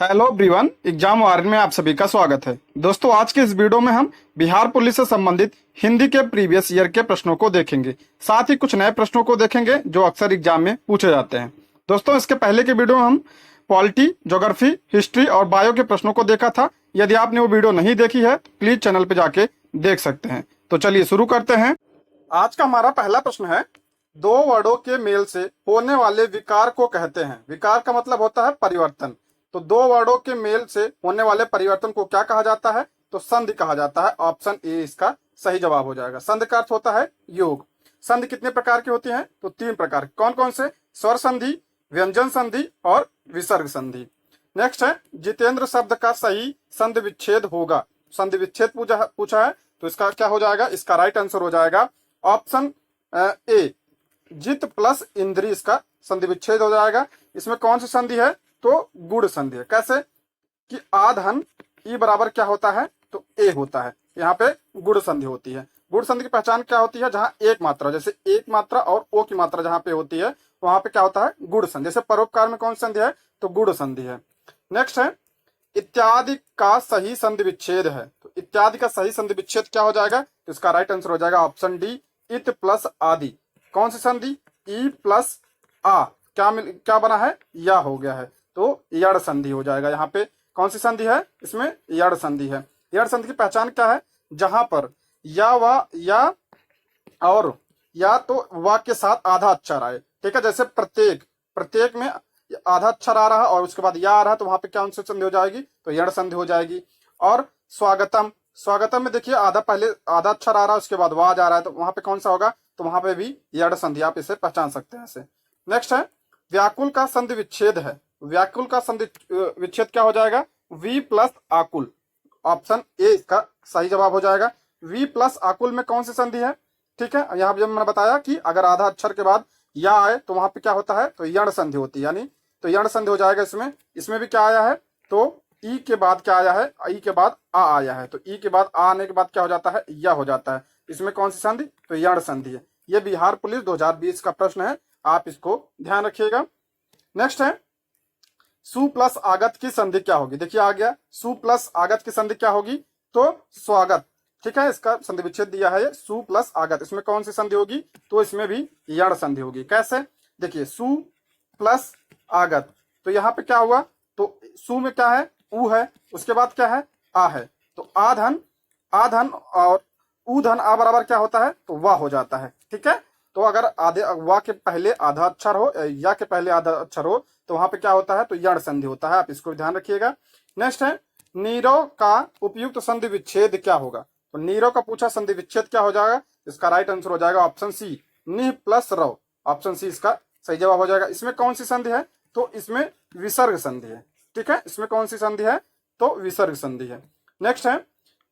Hello everyone, exam warn में आप सभी का स्वागत है। दोस्तों, आज के इस वीडियो में हम बिहार पुलिस से संबंधित हिंदी के प्रीवियस ईयर के प्रश्नों को देखेंगे। साथ ही कुछ नए प्रश्नों को देखेंगे जो अक्सर एग्जाम में पूछे जाते हैं। दोस्तों, इसके पहले के वीडियो में हम पॉलिटी, ज्योग्राफी, हिस्ट्री और बायो के प्रश्नों को देखा था। यदि आपने वो वीडियो नहीं देखी है तो प्लीज चैनल पे जाके देख सकते हैं। तो चलिए शुरू करते हैं। आज का हमारा पहला प्रश्न है, दो वर्डों के मेल से होने वाले विकार को कहते हैं। विकार का मतलब होता है परिवर्तन। तो दो वर्डों के मेल से होने वाले परिवर्तन को क्या कहा जाता है? तो संधि कहा जाता है। ऑप्शन ए इसका सही जवाब हो जाएगा। संधि का अर्थ होता है योग। संधि कितने प्रकार की होती है? तो तीन प्रकार। कौन कौन से? स्वर संधि, व्यंजन संधि और विसर्ग संधि। नेक्स्ट है, जितेंद्र शब्द का सही संधि विच्छेद होगा। संधि विच्छेद पूछा है तो इसका क्या हो जाएगा? इसका राइट आंसर हो जाएगा ऑप्शन ए, जित प्लस इंद्री। इसका संधि विच्छेद हो जाएगा। इसमें कौन सी संधि है? तो गुण संधि है। कैसे कि आधन ई बराबर क्या होता है? तो ए होता है। यहाँ पे गुण संधि होती है। गुण संधि की पहचान क्या होती है? जहां एक मात्रा, जैसे एक मात्रा और ओ की मात्रा जहां पे होती है वहां पे क्या होता है? गुण संधि। जैसे परोपकार में कौन संधि है? तो गुण संधि है। नेक्स्ट है, इत्यादि का सही संधि विच्छेद है। तो इत्यादि का सही संधि विच्छेद क्या हो जाएगा? तो इसका राइट आंसर हो जाएगा ऑप्शन डी, इत प्लस आदि। कौन सी संधि? ई प्लस आ। क्या बना है? या हो गया है तो यड़ संधि हो जाएगा। यहाँ पे कौन सी संधि है? इसमें यड़ संधि है। यड़ संधि की पहचान क्या है? जहां पर या व या और या तो व के साथ आधा अक्षर आए। ठीक है, जैसे प्रत्येक में आधा अक्षर आ रहा है और उसके बाद या आ रहा है तो वहां पे क्या संधि हो जाएगी? तो यड़ संधि हो जाएगी। और स्वागतम में देखिए पहले आधा अक्षर आ रहा है उसके बाद वा जा रहा है तो वहां पे कौन सा होगा? तो वहां पे भी यड़ संधि। आप इसे पहचान सकते हैं ऐसे। नेक्स्ट है, व्याकुल का संधि विच्छेद है। व्याकुल का संधि विच्छेद क्या हो जाएगा? वी प्लस आकुल। ऑप्शन ए इसका सही जवाब हो जाएगा। वी प्लस आकुल में कौन सी संधि है? ठीक है, यहाँ पे जब मैंने बताया कि अगर आधा अक्षर के बाद या आए तो वहां पे क्या होता है? तो यण संधि होती है, यानी तो यण संधि हो जाएगा। इसमें भी क्या आया है? तो ई के बाद क्या आया है? ई के बाद आ आया है। तो ई के बाद आ आने के बाद क्या हो जाता है? या हो जाता है। इसमें कौन सी संधि? तो यण संधि है। ये बिहार पुलिस 2020 का प्रश्न है, आप इसको ध्यान रखिएगा। नेक्स्ट है, सु प्लस आगत की संधि क्या होगी? देखिए आ गया, सु प्लस आगत की संधि क्या होगी? तो स्वागत। ठीक है, इसका संधि विच्छेद दिया है सु प्लस आगत। इसमें कौन सी संधि होगी? तो इसमें भी यण संधि होगी। कैसे? देखिए, सु प्लस आगत तो यहाँ पे क्या हुआ? तो सु में क्या है? उ है, उसके बाद क्या है? आ है। तो आधन और उधन आ बराबर क्या होता है? तो वाह हो जाता है। ठीक है, तो अगर आधे वा के पहले आधा अक्षर हो या के पहले आधा अक्षर हो तो वहां पे क्या होता है? तो यण संधि होता है। आप इसको भी ध्यान रखिएगा। नेक्स्ट है, नीरव का उपयुक्त संधि विच्छेद क्या होगा? तो नीरव का पूछा संधि विच्छेद क्या हो जाएगा? इसका राइट आंसर हो जाएगा ऑप्शन सी, निह प्लस रव। ऑप्शन सी इसका सही जवाब हो जाएगा। इसमें कौन सी संधि है? तो इसमें विसर्ग संधि है। ठीक है, इसमें कौन सी संधि है? तो विसर्ग संधि है। नेक्स्ट है,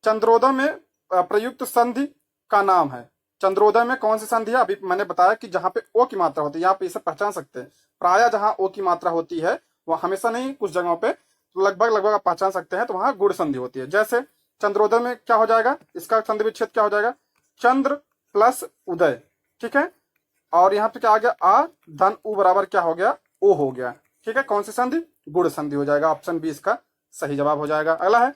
चंद्रोदय में प्रयुक्त संधि का नाम है। चंद्रोदय में कौन सी संधि है? अभी मैंने बताया कि जहां पे ओ की मात्रा होती है, यहाँ पे इसे पहचान सकते हैं। प्राय जहां ओ की मात्रा होती है वह हमेशा नहीं, कुछ जगहों पे लगभग आप पहचान सकते हैं, तो वहां गुण संधि होती है। जैसे चंद्रोदय में क्या हो जाएगा? इसका संधि विच्छेद क्या हो जाएगा? चंद्र प्लस उदय। ठीक है, और यहाँ पे क्या आ गया? आ धन उ बराबर क्या हो गया? ओ हो गया। ठीक है, कौन सी संधि? गुण संधि हो जाएगा। ऑप्शन बी इसका सही जवाब हो जाएगा। अगला है,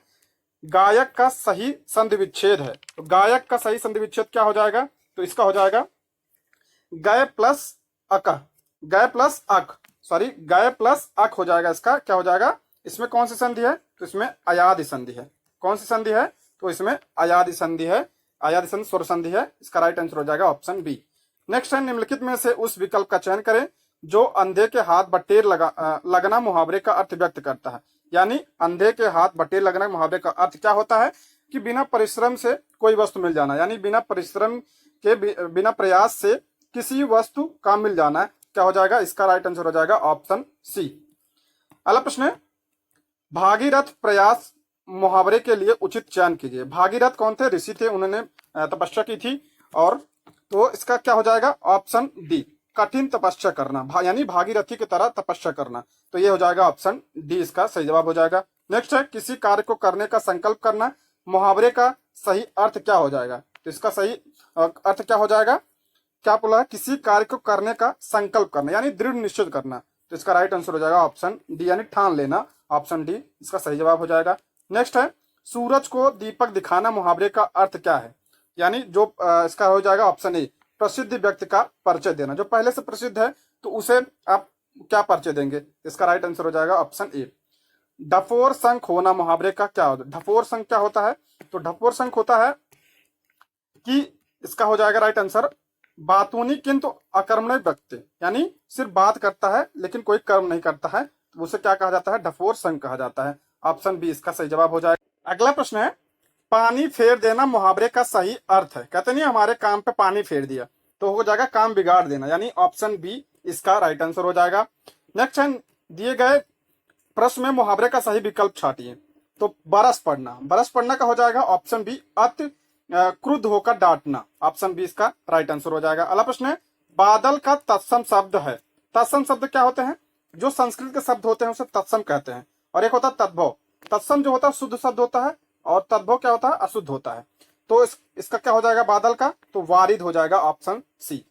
गायक का सही संधि विच्छेद है। तो गायक का सही संधि विच्छेद क्या हो जाएगा? तो इसका हो जाएगा गय प्लस अक, गय प्लस अक, सॉरी गय प्लस अक हो जाएगा। इसका क्या हो जाएगा? इसमें कौन सी संधि है? तो इसमें अयादि संधि है। कौन सी संधि है? तो इसमें अयादि संधि है। अयादि संधि स्वर संधि है। इसका राइट आंसर हो जाएगा ऑप्शन बी। नेक्स्ट है, निम्नलिखित में से उस विकल्प का चयन करें जो अंधे के हाथ बटेर लगना मुहावरे का अर्थ व्यक्त करता है। यानी अंधे के हाथ बटेर लगना मुहावरे का अर्थ क्या होता है? कि बिना परिश्रम से कोई वस्तु मिल जाना, यानी बिना परिश्रम के बिना प्रयास से किसी वस्तु का मिल जाना। क्या हो जाएगा? इसका राइट आंसर हो जाएगा ऑप्शन सी। अगला प्रश्न है, भागीरथ प्रयास मुहावरे के लिए उचित चयन कीजिए। भागीरथ कौन थे? ऋषि थे, उन्होंने तपस्या की थी। और तो इसका क्या हो जाएगा? ऑप्शन डी, कठिन तपस्या करना, यानी भागीरथी की तरह तपस्या करना। तो ये हो जाएगा ऑप्शन डी, इसका सही जवाब हो जाएगा। नेक्स्ट है, किसी कार्य को करने का संकल्प करना। मुहावरे का सही अर्थ क्या हो जाएगा? तो इसका सही अर्थ क्या हो जाएगा? क्या बोला है? किसी कार्य को करने का संकल्प करना, यानी दृढ़ निश्चय करना। तो इसका राइट आंसर हो जाएगा ऑप्शन डी, यानी ठान लेना, ऑप्शन डी इसका सही जवाब हो जाएगा। नेक्स्ट है, सूरज को दीपक दिखाना मुहावरे का अर्थ क्या है? यानी जो इसका हो जाएगा ऑप्शन ए, प्रसिद्ध व्यक्ति का परिचय देना। जो पहले से प्रसिद्ध है तो उसे आप क्या परिचय देंगे? इसका राइट आंसर हो जाएगा ऑप्शन ए। डफोर शंख होना मुहावरे का क्या होता है? डफोर शंख क्या होता है? तो डफोर शंख होता है कि इसका हो जाएगा राइट आंसर बातूनी किंतु अकर्मण्य व्यक्ति, यानी सिर्फ बात करता है लेकिन कोई कर्म नहीं करता है, तो उसे क्या कहा जाता है? डफोर शंख कहा जाता है। ऑप्शन बी इसका सही जवाब हो जाएगा। अगला प्रश्न है, पानी फेर देना मुहावरे का सही अर्थ है? कहते नहीं हमारे काम पे पानी फेर दिया, तो हो जाएगा काम बिगाड़ देना, यानी ऑप्शन बी इसका राइट आंसर हो जाएगा। नेक्स्ट है, दिए गए प्रश्न में मुहावरे का सही विकल्प छाटिए। तो बरस पड़ना, बरस पड़ना का हो जाएगा ऑप्शन बी अति क्रुद्ध होकर डांटना। ऑप्शन बी इसका राइट आंसर हो जाएगा। अगला प्रश्न है, बादल का तत्सम शब्द है? तत्सम शब्द क्या होते हैं? जो संस्कृत के शब्द होते हैं उसे तत्सम कहते हैं, और एक होता है तद्भव। तत्सम जो होता है शुद्ध शब्द होता है, और तद्भव क्या होता है? अशुद्ध होता है। तो इसका क्या हो जाएगा बादल का? तो वारिद हो जाएगा ऑप्शन सी।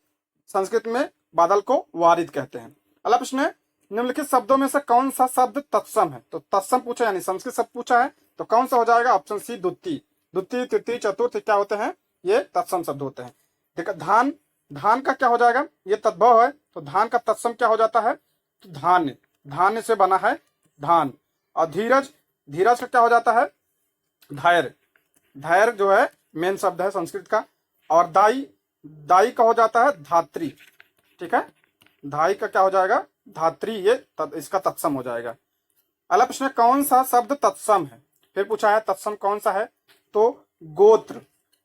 संस्कृत में बादल को वारिद कहते हैं। अगला प्रश्न है, निम्नलिखित शब्दों में से कौन सा शब्द तत्सम है? तो तत्सम पूछा यानी संस्कृत शब्द पूछा है, तो कौन सा हो जाएगा? ऑप्शन सी द्वितीय। द्वितीय, तृतीय, चतुर्थ क्या होते हैं? ये तत्सम शब्द होते हैं। ठीक है। धान, धान का क्या हो जाएगा? ये तद्भव है, तो धान का तत्सम क्या हो जाता है? तो धान्य, धान्य से बना है धान। और धीरज, धीरज का क्या हो जाता है? धैर्य, धैर्य जो है मेन शब्द है संस्कृत का। और दाई, दाई का हो जाता है धात्री। ठीक है, धाई का क्या हो जाएगा? धात्री, ये इसका तत्सम हो जाएगा। अगला प्रश्न, कौन सा शब्द तत्सम है? फिर पूछा है तत्सम कौन सा है? तो गोत्र,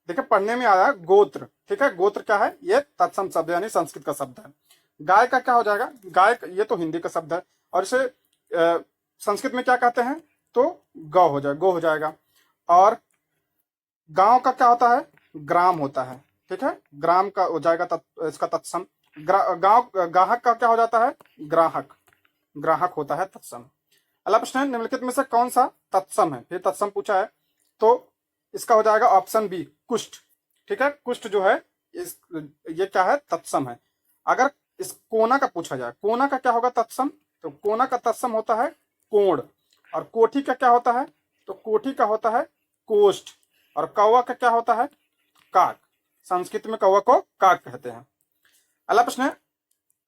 देखिए पढ़ने में आया गोत्र। ठीक है, गोत्र क्या है? ये तत्सम शब्द यानी संस्कृत का शब्द है। गाय का क्या हो जाएगा? गाय, ये तो हिंदी का शब्द है, और इसे संस्कृत में क्या कहते हैं? तो गौ हो जाएगा, गो हो जाएगा। और गांव का क्या होता है? ग्राम होता है। ठीक है, ग्राम का हो जाएगा इसका तत्सम। गांव, गाहक का क्या हो जाता है? ग्राहक, ग्राहक होता है तत्सम। अगला प्रश्न है, निम्नलिखित में से कौन सा तत्सम है? फिर तत्सम पूछा है, तो इसका हो जाएगा ऑप्शन बी कुष्ठ। ठीक है, कुष्ठ जो है ये क्या है? तत्सम है। अगर इस कोना का पूछा जाए, कोना का क्या होगा तत्सम? तो कोना का तत्सम होता है कोण। और कोठी का क्या होता है? तो कोठी का होता है कोष्ठ। और कौवा का क्या होता है? काक। संस्कृत में कौवा को काक कहते हैं। अगला प्रश्न है,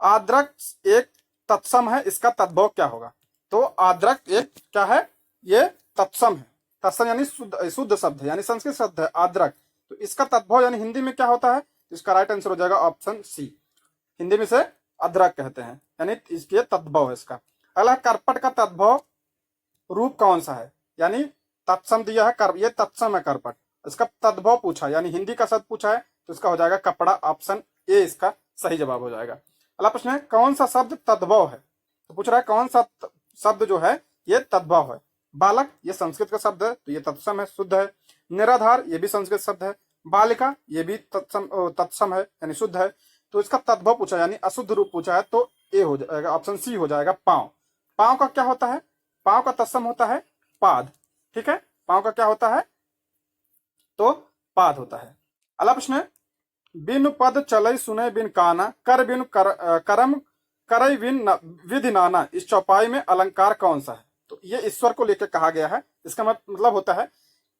आद्रक एक तत्सम है, इसका तद्भव क्या होगा? तो आद्रक एक क्या है? ये तत्सम है। तत्सम यानी शुद्ध शब्द है, यानी संस्कृत शब्द है आद्रक, तो इसका तद्भव यानी हिंदी में क्या होता है? इसका राइट आंसर हो जाएगा ऑप्शन सी। हिंदी में से अदरक कहते हैं, यानी इसके तद्भव है इसका। अगला, करपट का तद्भव रूप कौन सा है? यानी तत्सम दिया है, ये तत्सम है करपट, इसका तद्भव पूछा यानी हिंदी का शब्द पूछा है, तो इसका हो जाएगा कपड़ा। ऑप्शन ए इसका सही जवाब हो जाएगा। अगला प्रश्न है, कौन सा शब्द तद्भव है? तो पूछ रहा है कौन सा शब्द जो है ये तद्भव है? बालक, ये संस्कृत का शब्द है, तो ये तत्सम है, शुद्ध है। निराधार, ये भी संस्कृत शब्द है। बालिका, ये भी तत्सम है यानी शुद्ध है। तो इसका तद्भव पूछा यानी अशुद्ध रूप पूछा है, तो ए हो जाएगा, ऑप्शन सी हो जाएगा पांव। पांव का क्या होता है? पांव का तत्सम होता है पाद। ठीक है, पांव का क्या होता है? तो पाद होता है। अगला प्रश्न है, बिन पद चलई सुनय बिन काना, कर बिन करम करई बिन विधि नाना, इस चौपाई में अलंकार कौन सा है? तो ये ईश्वर को लेकर कहा गया है। इसका मतलब होता है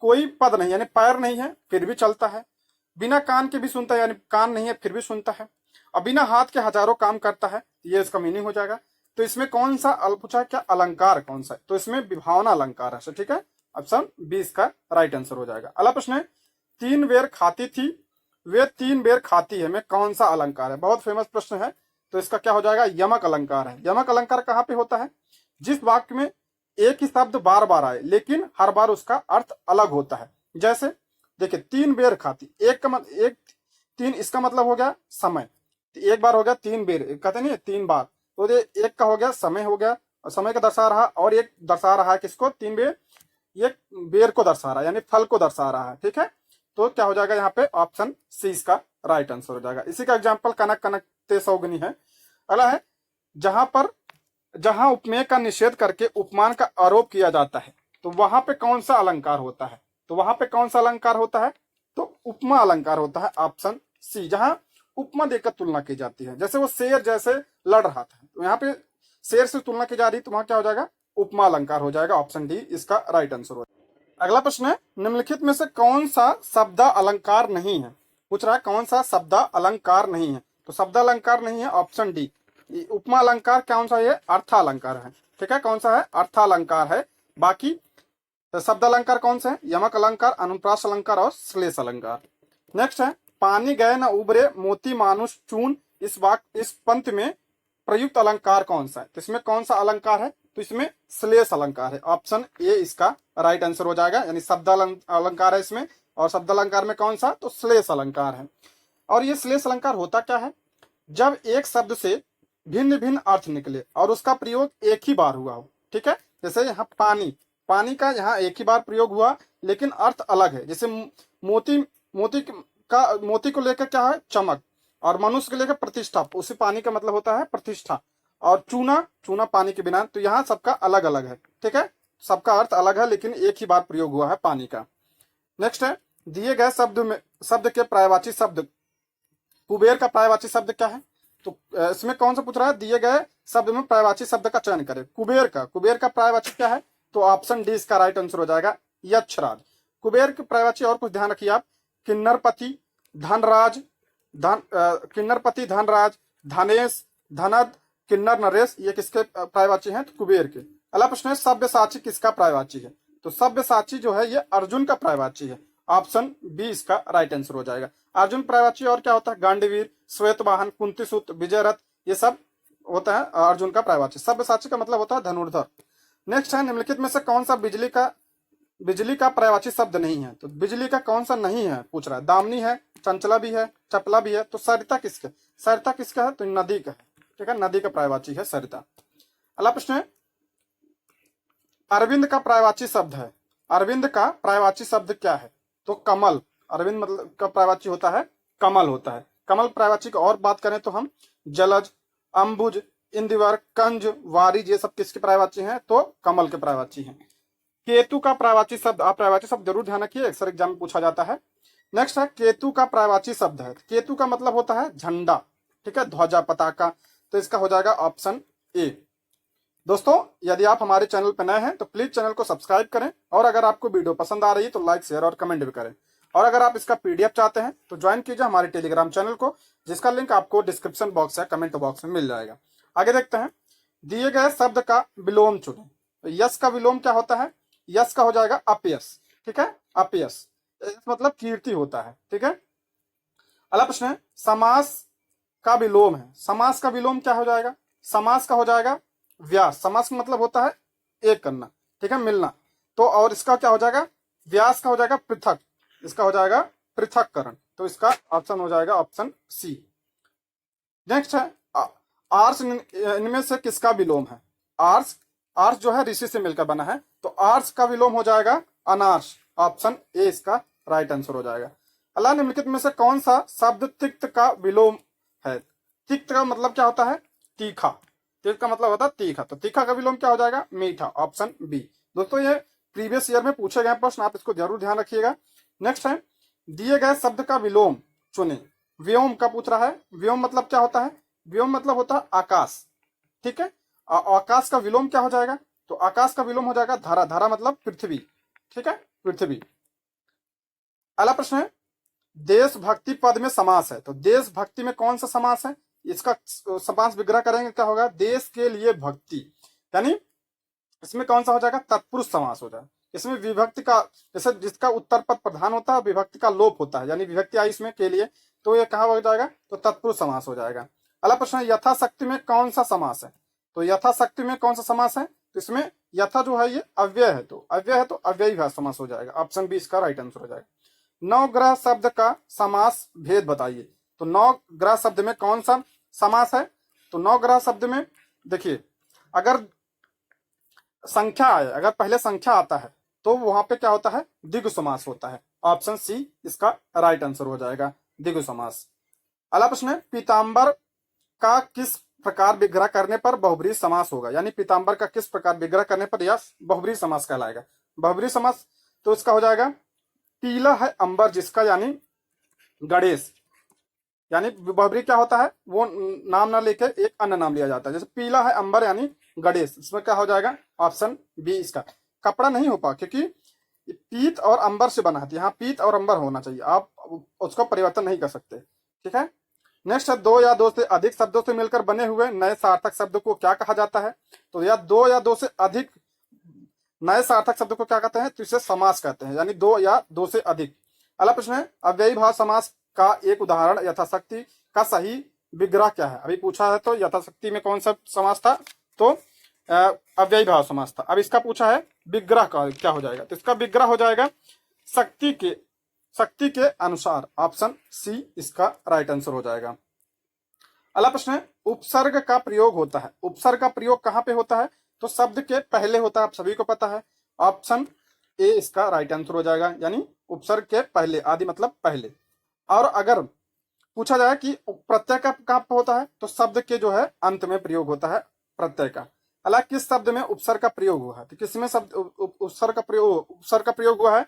कोई पद नहीं यानी पैर नहीं है फिर भी चलता है, बिना कान के भी सुनता है यानी कान नहीं है फिर भी सुनता है, और बिना हाथ के हजारों काम करता है, ये इसका मीनिंग हो जाएगा। तो इसमें कौन सा पूछा क्या अलंकार कौन सा है? तो इसमें विभावना अलंकार है। ठीक है, ऑप्शन बी इसका राइट आंसर हो जाएगा। अगला प्रश्न है, तीन बेर खाती थी वे तीन बेर खाती है में कौन सा अलंकार है? बहुत फेमस प्रश्न है, तो इसका क्या हो जाएगा? यमक अलंकार है। यमक अलंकार कहाँ पे होता है? जिस वाक्य में एक ही शब्द बार बार आए लेकिन हर बार उसका अर्थ अलग होता है। जैसे देखिए, तीन बेर खाती, एक का मतलब एक, तीन इसका मतलब हो गया समय, एक बार हो गया, तीन बेर कहते नहीं तीन बार, तो एक का हो गया समय हो गया, और समय का दर्शा रहा, और एक दर्शा रहा है किसको? तीन बेर, ये बेर को दर्शा रहा है यानी फल को दर्शा रहा है। ठीक है, तो क्या हो जाएगा यहाँ पे? ऑप्शन सी इसका राइट आंसर हो जाएगा। इसी का एग्जाम्पल कनक कनक ते सौगनी है। अगला है, जहां उपमेय का निषेध करके उपमान का आरोप किया जाता है, तो वहां पे कौन सा अलंकार होता है? तो वहां पे कौन सा अलंकार होता है? तो उपमा अलंकार होता है, ऑप्शन सी, जहां उपमा देकर तुलना की जाती है। जैसे वो शेर जैसे लड़ रहा था, तो यहाँ पे शेर से तुलना की जा रही, तो वहां क्या हो जाएगा? उपमा अलंकार हो जाएगा। ऑप्शन डी इसका राइट आंसर हो जाएगा। अगला प्रश्न है, निम्नलिखित में से कौन सा शब्द अलंकार नहीं है? पूछ रहा है कौन सा शब्द अलंकार नहीं है, तो शब्द अलंकार नहीं है ऑप्शन डी। उपमा अलंकार कौन सा है? अर्थालंकार है। ठीक है, कौन सा है? अर्थालंकार है। बाकी तो शब्द अलंकार कौन से हैं? यमक अलंकार, अनुप्रास अलंकार और श्लेष अलंकार। नेक्स्ट है, पानी गए न उबरे मोती मानुष चून, इस पंक्ति में प्रयुक्त अलंकार कौन सा है? तो इसमें कौन सा अलंकार है? तो इसमें श्लेष अलंकार है। ऑप्शन ए इसका राइट आंसर हो जाएगा, यानी शब्द अलंकार है इसमें, और शब्द अलंकार में कौन सा? तो श्लेष अलंकार है। और ये श्लेष अलंकार होता क्या है? जब एक शब्द से भिन्न भिन्न अर्थ निकले और उसका प्रयोग एक ही बार हुआ हो। ठीक है, जैसे यहाँ पानी, पानी का यहाँ एक ही बार प्रयोग हुआ लेकिन अर्थ अलग है। जैसे मोती को लेकर क्या है? चमक, और मनुष्य को लेकर प्रतिष्ठा, उसी पानी का मतलब होता है प्रतिष्ठा। और चूना पानी के बिना, तो यहाँ सबका अलग अलग है। ठीक है, सबका अर्थ अलग है लेकिन एक ही बार प्रयोग हुआ है पानी का। नेक्स्ट है, दिए गए शब्द के पर्यायवाची शब्द, कुबेर का पर्यायवाची शब्द क्या है? तो इसमें कौन सा पूछ रहा है? दिए गए शब्द में पर्यायवाची शब्द का चयन करें। कुबेर का पर्यायवाची क्या है? तो ऑप्शन डी इसका राइट आंसर हो जाएगा, यक्षराज। कुबेर के पर्यायवाची और कुछ ध्यान रखिए आप, किन्नरपति, धनराज, किन्नरपति, धनराज, धनेश, धनद, किन्नर, नरेश, ये किसके पर्यायवाची हैं? तो कुबेर के। अगला प्रश्न है, सव्यसाची किसका पर्यायवाची है? तो सव्यसाची जो है ये अर्जुन का पर्यायवाची है। ऑप्शन बी इसका राइट आंसर हो जाएगा। अर्जुन पर्यायवाची और क्या होता है? गांडीवीर, श्वेतवाहन, कुंतीसूत, विजयरथ, ये सब होता है अर्जुन का पर्यायवाची। सव्यसाची का मतलब होता है धनुर्धर। नेक्स्ट है, निम्नलिखित में से कौन सा बिजली का पर्यायवाची शब्द नहीं है? तो बिजली का कौन सा नहीं है पूछ रहा है। दामिनी है, चंचला भी है, चपला भी है। तो सरिता किसका है? तो नदी का है। ठीक है, नदी का पर्यायवाची है सरिता। अगला प्रश्न है, अरविंद का पर्यायवाची शब्द है। अरविंद का पर्यायवाची शब्द क्या है? तो कमल। अरविंद मतलब का पर्यायवाची होता है कमल होता है। कमल पर्यायवाची की और बात करें तो हम जलज, अंबुज, इंदिवर, कंज, वारिज, ये सब किसके पर्यायवाची हैं? तो कमल के पर्यायवाची हैं। केतु का पर्यायवाची शब्द, आप पर्यायवाची शब्द जरूर ध्यान रखिए, अक्सर एग्जाम में पूछा जाता है। नेक्स्ट है, केतु का पर्यायवाची शब्द है। केतु का मतलब होता है झंडा। ठीक है, ध्वजा, पताका। तो इसका हो जाएगा ऑप्शन ए। दोस्तों, यदि आप हमारे चैनल पर नए हैं तो प्लीज चैनल को सब्सक्राइब करें, और अगर आपको वीडियो पसंद आ रही है तो लाइक, शेयर और कमेंट भी करें। और अगर आप इसका पीडीएफ चाहते हैं तो ज्वाइन कीजिए हमारे टेलीग्राम चैनल को, जिसका लिंक आपको डिस्क्रिप्शन बॉक्स या कमेंट बॉक्स में मिल जाएगा। आगे देखते हैं, दिए गए शब्द का विलोम चुनें। तो यश का विलोम क्या होता है? यश का हो जाएगा अपयश। ठीक है, अपयश मतलब कीर्ति होता है। ठीक है, अगला प्रश्न है, समास का विलोम है। समास का विलोम क्या हो जाएगा? समास का हो जाएगा व्यास। समास का मतलब होता है एक करना। ठीक है, मिलना। तो और इसका क्या हो जाएगा? व्यास का हो जाएगा पृथक। इसका हो जाएगा पृथककरण। तो इसका ऑप्शन हो जाएगा ऑप्शन सी। नेक्स्ट है, आर्ष इनमें से किसका विलोम है? आर्ष जो है ऋषि से मिलकर बना है, तो आर्ष का विलोम हो जाएगा अनार्ष। ऑप्शन ए इसका राइट आंसर हो जाएगा। अल्लाह निम्नलिखित में से कौन सा शब्द तिक्त का विलोम है? तिक्त का मतलब क्या होता है? तीखा। तिक्त का मतलब होता है तीखा। तो तीखा का विलोम क्या हो जाएगा? मीठा। Option B. दोस्तों, ये प्रीवियस ईयर में पूछे गए प्रश्न, आप इसको जरूर ध्यान रखिएगा। नेक्स्ट है, दिए गए शब्द का विलोम चुने। व्योम का पूछ रहा है। व्योम मतलब क्या होता है? व्योम मतलब होता है आकाश। ठीक है, आकाश का विलोम क्या हो जाएगा? तो आकाश का विलोम हो जाएगा धारा। धारा मतलब पृथ्वी। ठीक है, पृथ्वी। अगला प्रश्न है, देशभक्ति पद में समास है। तो देशभक्ति में कौन सा समास है? इसका समास विग्रह करेंगे, क्या होगा? देश के लिए भक्ति, यानी इसमें कौन सा हो जाएगा? तत्पुरुष समास हो जाएगा। इसमें विभक्ति का, जैसे जिसका उत्तर पद प्रधान होता है विभक्ति का लोप होता है, यानी विभक्ति आई इसमें के लिए, तो ये कहाँ हो जाएगा? तो तत्पुरुष समास हो जाएगा। अगला प्रश्न है, यथाशक्ति में कौन सा समास है? तो यथाशक्ति में कौन सा समास है? तो इसमें यथा जो है ये अव्यय है, तो अव्ययी समास हो जाएगा। ऑप्शन बी इसका राइट आंसर हो जाएगा। नवग्रह शब्द का समास भेद बताइए। तो नवग्रह शब्द में कौन सा समास है? तो नवग्रह शब्द में देखिए, अगर संख्या आए, अगर पहले संख्या आता है तो वहां पे क्या होता है? द्विगु समास होता है। ऑप्शन सी इसका राइट आंसर हो जाएगा, द्विगु समास। अगला प्रश्न है, पीताम्बर का किस प्रकार विग्रह करने पर बहुब्रीहि समास होगा? यानी पीताम्बर का किस प्रकार विग्रह करने पर यह बहुब्रीहि समास कहलाएगा? बहुब्रीहि समास तो इसका हो जाएगा, पीला है अंबर जिसका, यानी गणेश, यानी बहुब्री क्या होता है, वो नाम ना लेके एक अन्य नाम लिया जाता है। जैसे पीला है अंबर यानी गणेश, इसमें क्या हो जाएगा, ऑप्शन बी इसका। कपड़ा नहीं हो पा, क्योंकि पीत और अंबर से बना है, यहाँ पीत और अंबर होना चाहिए, आप उसको परिवर्तन नहीं कर सकते। ठीक है, नेक्स्ट है, दो या दो से अधिक शब्दों से मिलकर बने हुए नए सार्थक शब्द को क्या कहा जाता है। तो या दो या दो से अधिक नए सार्थक शब्द को क्या कहते हैं, तो इसे समास कहते हैं, यानी दो या दो से अधिक। अगला प्रश्न है, अव्ययी भाव समास का एक उदाहरण यथाशक्ति का सही विग्रह क्या है। अभी पूछा है तो यथाशक्ति में कौन सा समास था, तो अव्ययी भाव समास था। अब इसका पूछा है विग्रह का क्या हो जाएगा, तो इसका विग्रह हो जाएगा शक्ति के अनुसार, ऑप्शन सी इसका राइट आंसर हो जाएगा। अगला प्रश्न है, उपसर्ग का प्रयोग होता है, उपसर्ग का प्रयोग कहां पे होता है, तो शब्द के पहले होता है, आप सभी को पता है, ऑप्शन ए इसका राइट आंसर हो जाएगा, यानी उपसर्ग के पहले, आदि मतलब पहले। और अगर पूछा जाए कि प्रत्यय का कहां पे होता है, तो शब्द के जो है अंत में प्रयोग होता है प्रत्यय का। अलग किस शब्द में उपसर्ग का प्रयोग हुआ है, तो किसमें शब्द उपसर्ग का प्रयोग हुआ है,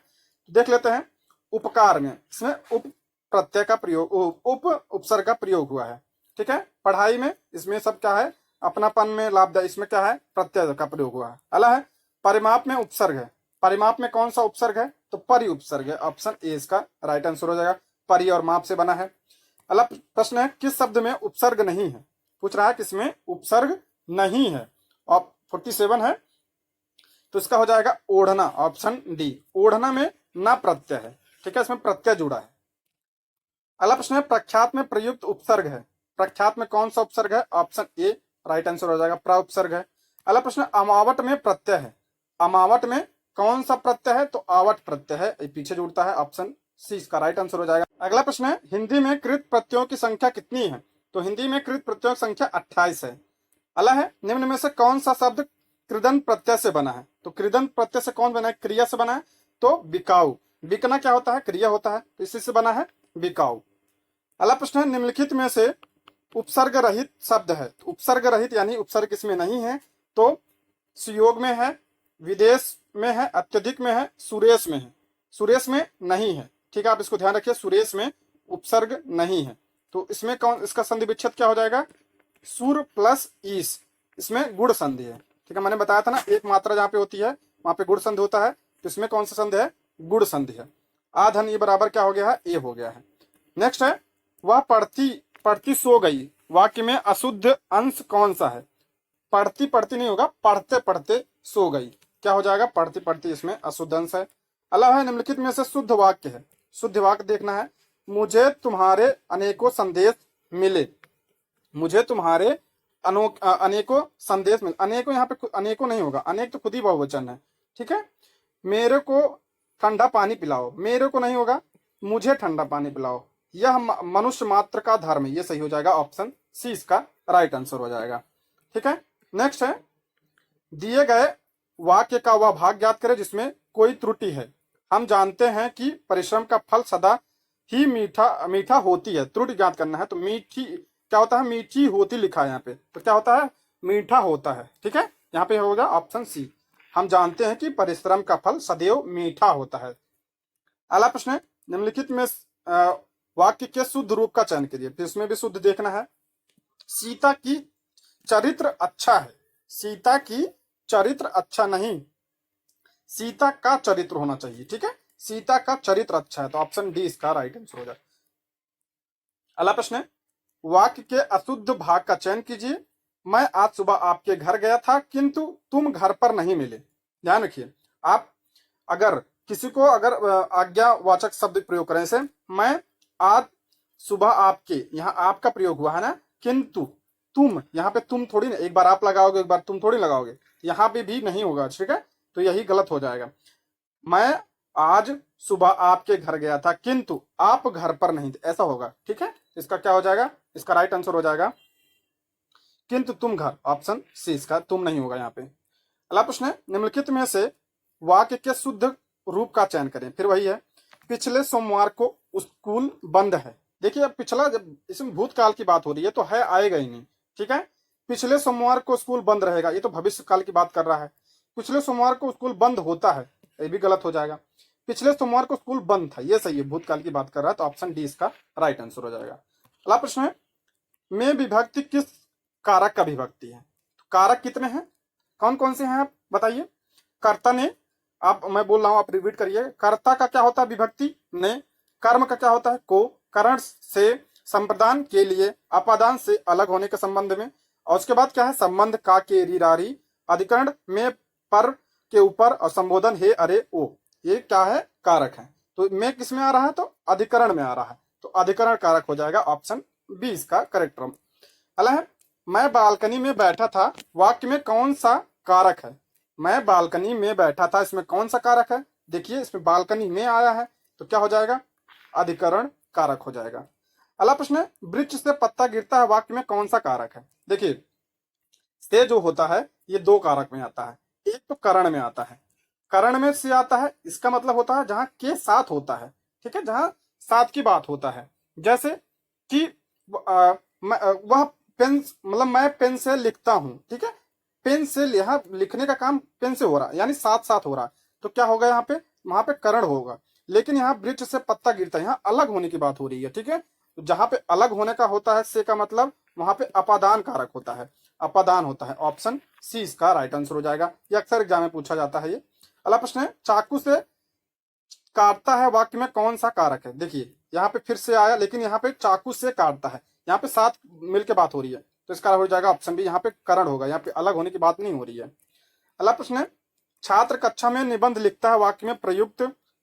देख लेते हैं। उपकार में, इसमें उप प्रत्यय का प्रयोग, उपसर्ग का प्रयोग हुआ है। ठीक है, पढ़ाई में इसमें सब क्या है, अपनापन में, लाभदायक, इसमें क्या है, प्रत्यय का प्रयोग हुआ है। अला है, परिमाप में उपसर्ग है, परिमाप में कौन सा उपसर्ग है, तो परि उपसर्ग है, ऑप्शन ए इसका राइट आंसर हो जाएगा, परि और माप से बना है। अगला प्रश्न है, किस शब्द में उपसर्ग नहीं है, पूछ रहा है किसमें उपसर्ग नहीं है, और 47 है, तो इसका हो जाएगा ओढ़ना, ऑप्शन डी, ओढ़ना में ना प्रत्यय है। ठीक है, इसमें प्रत्यय जुड़ा है। अगला प्रश्न है, प्रख्यात में प्रयुक्त उपसर्ग है, प्रख्यात में कौन सा उपसर्ग है, ऑप्शन ए राइट आंसर हो जाएगा, प्र उपसर्ग है। अगला प्रश्न, अमावट में प्रत्यय है, अमावट में कौन सा प्रत्यय है, तो आवट प्रत्यय है, ये पीछे जुड़ता है, ऑप्शन सी इसका राइट आंसर हो जाएगा। अगला प्रश्न है, हिंदी में कृत प्रत्ययों की संख्या कितनी है, तो हिंदी में कृत प्रत्ययों की संख्या 28 है। अगला है, निम्न में से कौन सा शब्द कृदंत प्रत्यय से बना है, तो कृदंत प्रत्यय से कौन बना है, क्रिया से बना है, तो बिकाऊ, बिकना क्या होता है, क्रिया होता है, तो इसी से बना है बिकाऊ। अगला प्रश्न है, निम्नलिखित में से उपसर्ग रहित शब्द है, तो उपसर्ग रहित यानी उपसर्ग इसमें नहीं है, तो सुयोग में है, विदेश में है, अत्यधिक में है, सुरेश में है, सुरेश में नहीं है। ठीक है, आप इसको ध्यान रखिए, सुरेश में उपसर्ग नहीं है, तो इसमें कौन, इसका संधि विच्छेद क्या हो जाएगा, सुर प्लस ईस, इसमें गुण संधि है। ठीक है, मैंने बताया था ना, एक मात्रा जहां पे होती है वहां पे गुण संधि होता है, तो इसमें कौन सा संधि है, गुण संधि है। आधन ये बराबर क्या हो गया है, ए हो गया है। नेक्स्ट है, वह पढ़ती सो गई, वाक्य में अशुद्ध अंश कौन सा है, पढ़ती पढ़ती नहीं होगा, पढ़ते पढ़ते सो गई, क्या हो जाएगा, पढ़ती पढ़ती, इसमें अशुद्ध अंश है। अलावा है, निम्नलिखित में से शुद्ध वाक्य है, शुद्ध वाक्य देखना है, मुझे तुम्हारे अनेकों संदेश मिले, मुझे तुम्हारे अनेकों संदेश मिले, अनेकों यहाँ पे अनेकों नहीं होगा, अनेक तो खुद ही बहुवचन है। ठीक है, मेरे को ठंडा पानी पिलाओ, मेरे को नहीं होगा, मुझे ठंडा पानी पिलाओ, यह मनुष्य मात्र का धर्म है, ये सही हो जाएगा, ऑप्शन सी इसका राइट आंसर हो जाएगा। ठीक है, नेक्स्ट है, दिए गए वाक्य का वह भाग ज्ञात करें जिसमें कोई त्रुटि है। हम जानते हैं कि परिश्रम का फल सदा ही मीठा होती है, त्रुटि ज्ञात करना है, तो मीठी क्या होता है, मीठी होती लिखा है यहाँ पे, तो क्या होता है, मीठा होता है। ठीक है, यहाँ पे होगा ऑप्शन सी, हम जानते हैं कि परिश्रम का फल सदैव मीठा होता है। अगला प्रश्न है, निम्नलिखित में वाक्य के शुद्ध रूप का चयन कीजिए, फिर इसमें भी शुद्ध देखना है। सीता की चरित्र अच्छा है, सीता की चरित्र अच्छा नहीं, सीता का चरित्र होना चाहिए। ठीक है, सीता का चरित्र अच्छा है, तो ऑप्शन डी इसका राइट आंसर हो जाए। अगला प्रश्न है, वाक्य के अशुद्ध भाग का चयन कीजिए। मैं आज सुबह आपके घर गया था किंतु तुम घर पर नहीं मिले। ध्यान रखिए, आप अगर किसी को अगर आज्ञावाचक शब्द प्रयोग करें, से मैं आज सुबह आपके, यहाँ आपका प्रयोग हुआ है ना, किंतु तुम, यहाँ पे तुम थोड़ी ना, एक बार आप लगाओगे एक बार तुम थोड़ी लगाओगे, यहाँ पे भी नहीं होगा। ठीक है, तो यही गलत हो जाएगा, मैं आज सुबह आपके घर गया था किंतु आप घर पर नहीं थे, ऐसा होगा। ठीक है, इसका क्या हो जाएगा, इसका राइट आंसर हो जाएगा किंतु तुम घर, ऑप्शन सी इसका तुम नहीं होगा यहाँ पे। अगला प्रश्न है, निम्नलिखित में से वाक्य के शुद्ध रूप का चयन करें, फिर वही है, पिछले सोमवार को स्कूल बंद है। देखिए, अब पिछला, जब इसमें भूतकाल की बात हो रही है तो है आएगा ही नहीं। ठीक है, पिछले सोमवार को स्कूल बंद रहेगा, ये तो भविष्य काल की बात कर रहा है, पिछले सोमवार को स्कूल बंद होता है, ये भी गलत हो जाएगा, पिछले सोमवार को स्कूल बंद था, ये सही है, भूतकाल की बात कर रहा है, तो ऑप्शन डी इसका राइट आंसर हो जाएगा। अगला प्रश्न है, में विभक्ति किस कारक का विभक्ति है? तो कारक कितने हैं, कौन कौन से हैं आप बताइए। कर्ता ने, आप, मैं बोल रहा हूं आप रिपीट करिए। कर्ता का क्या होता है विभक्ति ने, कर्म का क्या होता है को, करण से संप्रदान के लिए, अपादान से अलग होने के संबंध में, और उसके बाद क्या है संबंध का के री रारी, अधिकरण में पर के ऊपर, और संबोधन हे अरे ओ, ये क्या है कारक है। तो में किस में आ रहा है, तो अधिकरण में आ रहा है, तो अधिकरण कारक हो जाएगा ऑप्शन बी इसका करेक्ट टर्म। अगला है, मैं बालकनी में बैठा था, वाक्य में कौन सा कारक है? मैं बालकनी में बैठा था, इसमें कौन सा कारक है? देखिए इसमें बालकनी में आया है, तो क्या हो जाएगा अधिकरण कारक हो जाएगा। अगला प्रश्न है, वृक्ष से पत्ता गिरता है, वाक्य में कौन सा कारक है? देखिए से जो होता है ये दो कारक में आता है, एक तो करण में आता है, करण में से आता है, इसका मतलब होता है जहां के साथ होता है, ठीक है, जहां साथ की बात होता है। जैसे कि वह पेन, मतलब मैं पेन से लिखता हूं, ठीक है, पेन से यहाँ लिखने का काम पेन से हो रहा है, यानी साथ साथ हो रहा है, तो क्या होगा यहाँ पे, वहां पे करण होगा। लेकिन यहाँ वृक्ष से पत्ता गिरता है, यहाँ अलग होने की बात हो रही है, ठीक है, तो जहां पे अलग होने का होता है से का मतलब वहां पे अपादान कारक होता है, अपादान होता है। ऑप्शन सी इसका राइट आंसर हो जाएगा, ये अक्सर एग्जाम में पूछा जाता है ये। अगला प्रश्न है, चाकू से काटता है, वाक्य में कौन सा कारक है? देखिए यहाँ पे फिर से आया, लेकिन यहाँ पे चाकू से काटता है, यहाँ पे साथ मिलकर बात हो रही है, तो इसका हो जाएगा ऑप्शन बी, यहाँ पे करण होगा, यहाँ पे अलग होने की बात नहीं हो रही है। अगला प्रश्न है, छात्र कक्षा में निबंध लिखता है, वाक्य में प्रयुक्त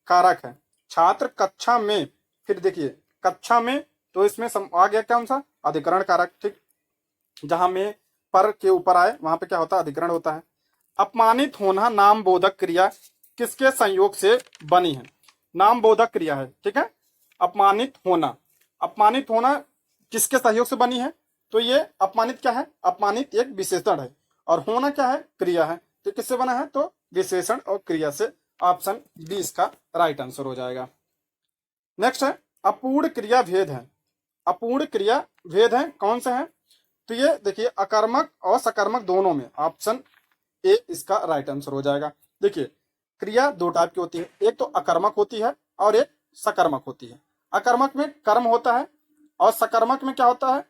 कारक है। छात्र कक्षा में, फिर देखिए कक्षा में, तो इसमें आ गया कौन सा अधिकरण कारक, ठीक, जहां में पर के ऊपर आए वहां पे क्या होता है अधिकरण होता है। अपमानित होना नाम बोधक क्रिया किसके संयोग से बनी है? नाम बोधक क्रिया है, ठीक है, अपमानित होना, अपमानित होना किसके सहयोग से बनी है? तो ये अपमानित क्या है, अपमानित एक विशेषण है, और होना क्या है क्रिया है, तो किससे बना है, तो विशेषण और क्रिया से। ऑप्शन बी इसका राइट आंसर हो जाएगा। नेक्स्ट है, अपूर्ण क्रिया भेद है, अपूर्ण क्रिया भेद है कौन सा है? तो ये देखिए अकर्मक और सकर्मक दोनों में, ऑप्शन ए इसका राइट आंसर हो जाएगा। देखिए क्रिया दो टाइप की होती है, एक तो अकर्मक होती है और एक सकर्मक होती है। अकर्मक में कर्म होता है और सकर्मक में क्या होता है,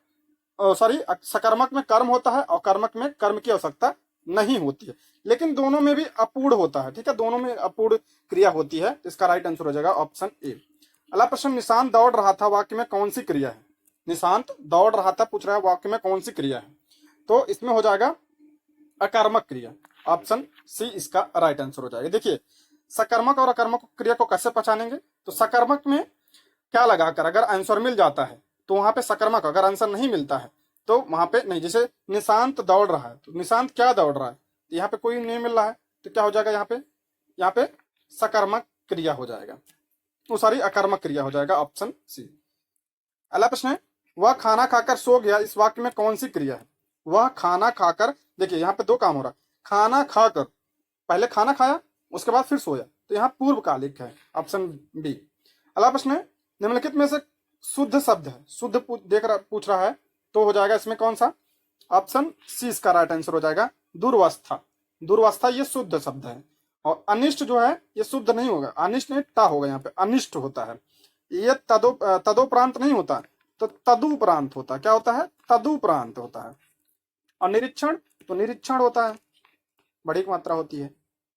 सॉरी सकर्मक में कर्म होता है और कर्मक में कर्म की आवश्यकता नहीं होती है, लेकिन दोनों में भी अपूर्ण होता है, ठीक है, दोनों में अपूर्ण क्रिया होती है, तो इसका राइट आंसर हो जाएगा ऑप्शन ए। अगला प्रश्न, निशांत दौड़ रहा था, वाक्य में कौन सी क्रिया है? निशांत दौड़ रहा था पूछ रहा है, वाक्य में कौन सी क्रिया है? तो इसमें हो जाएगा अकर्मक क्रिया, ऑप्शन सी इसका राइट आंसर हो जाएगा। देखिए सकर्मक और अकर्मक क्रिया को कैसे पहचानेंगे, तो सकर्मक में क्या लगाकर अगर आंसर मिल जाता है तो वहां पे सकर्मक, अगर आंसर नहीं मिलता है तो वहां पे नहीं। जैसे निशांत दौड़ रहा है, तो निशांत क्या दौड़ रहा है, तो यहाँ पे कोई नहीं मिल रहा है, तो क्या हो जाएगा यहाँ पे सकर्मक क्रिया हो जाएगा, तो सॉरी अकर्मक क्रिया हो जाएगा, ऑप्शन सी। अगला प्रश्न है, वह खाना खाकर सो गया, इस वाक्य में कौन सी क्रिया है? वह खाना खाकर, देखिए यहाँ पे दो काम हो रहा है, खाना खाकर, पहले खाना खाया उसके बाद फिर सोया, तो यहाँ पूर्वकालिक है, ऑप्शन बी। अगला प्रश्न है, निम्नलिखित में से शुद्ध शब्द है, शुद्ध पूछ रहा है, तो हो जाएगा इसमें कौन सा, ऑप्शन सी इसका राइट आंसर हो जाएगा, दुर्वस्था। दुर्वस्था ये शुद्ध शब्द है, और अनिष्ट जो है ये शुद्ध नहीं होगा, अनिष्ट नहीं टा होगा, यहाँ पे अनिष्ट होता है, ये तदोपरांत नहीं होता, तो तदुपरांत होता है, क्या होता है तदुपरांत होता है। और निरीक्षण, तो निरीक्षण होता है, बड़ी मात्रा होती है,